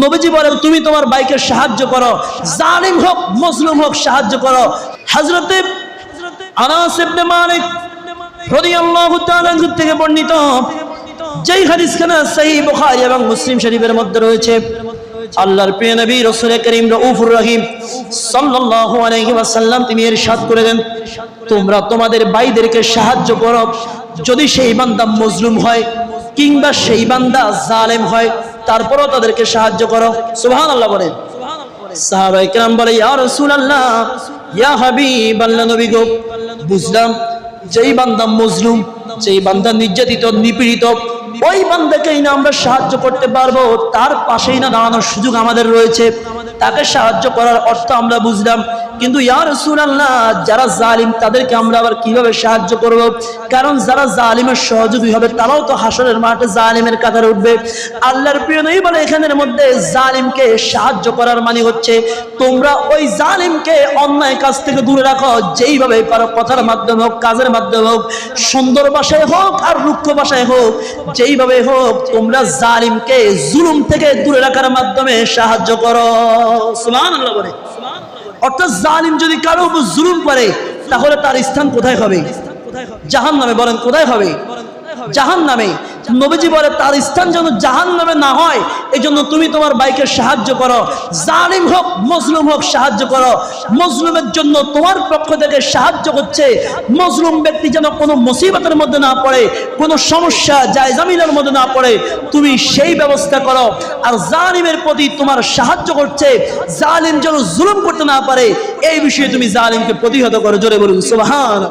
নবীজি বলেন তুমি তোমার ভাইকে সাহায্য করো, জালিম হোক মজলুম হোক সাহায্য করো। হযরতে আনাস ইবনে মালিক রাদিয়াল্লাহু তাআলা থেকে বর্ণিত, যেই হাদিসখানা সহিহ বুখারী এবং মুসলিম শরীফের মধ্যে রয়েছে, আল্লাহর প্রিয় নবী রাসূল করিম রাউফুর রহিম সাল্লাল্লাহু আলাইহি ওয়াসাল্লাম তিনি ইরশাদ করে দেন, তোমরা তোমাদের ভাইদেরকে সাহায্য করো যদি সেই বান্দা মজলুম হয় কিংবা সেই বান্দা জালেম হয়, তারপরও তাদেরকে সাহায্য করো। সুবহানাল্লাহ বলেন। সাহাবায়ে কেরাম বলে, ইয়া রাসূলুল্লাহ, ইয়া হাবিবাল্লাহ, নবী গো, বুঝলাম যেই বান্দা মজলুম, যেই বান্দা নির্যাতিত নিপীড়িত, ওই বান্দাকেই না আমরা সাহায্য করতে পারবো, তার পাশেই না দাঁড়ানোর সুযোগ আমাদের রয়েছে, তাকে সাহায্য করার অর্থ আমরা বুঝলাম। কিন্তু ইয়া রাসূলুল্লাহ, যারা জালিম তাদেরকে আমরা আবার কিভাবে সাহায্য করব? কারণ যারা জালিমের সহযোগী হবে তারাও তো হাসরের মাঠে জালিমের কাতারে উঠবে। আল্লাহর প্রিয় নবী বলে, এখানের মধ্যে জালিমকে সাহায্য করার মানে হচ্ছে তোমরা ওই জালিমকে অন্যায় কাজ থেকে দূরে রাখো, যেইভাবে পারো, কথার মাধ্যমে হোক, কাজের মাধ্যমে হোক, সুন্দর ভাষায় হোক আর রুক্ষ ভাষায় হোক, যেইভাবে হোক তোমরা জালিমকে জুলুম থেকে দূরে রাখার মাধ্যমে সাহায্য করো। সুবহানাল্লাহ বলে। অর্থাৎ জালিম যদি কারো উপর জুলুম করে তাহলে তার স্থান কোথায় হবে? জাহান্নামে। বলেন কোথায় হবে? জাহান্নামে। নবীজি বলে তার স্থান যেন জাহান্নামে না হয়, এজন্য তুমি তোমার ভাইকে সাহায্য করো, জালিম হোক মজলুম হোক সাহায্য করো। মজলুমের জন্য তোমার পক্ষ থেকে সাহায্য করছে, মজলুম ব্যক্তি যেন কোনো মুসিবতের মধ্যে না পড়ে, কোনো সমস্যা জায়জামিনের মধ্যে না পড়ে, তুমি সেই ব্যবস্থা করো। আর জালিমের প্রতি তোমার সাহায্য করছে, জালিম যেন জুলুম করতে না পারে, এই বিষয়ে তুমি জালিমকে প্রতিহত করো। জোরে বলুন সুবহানাল্লাহ।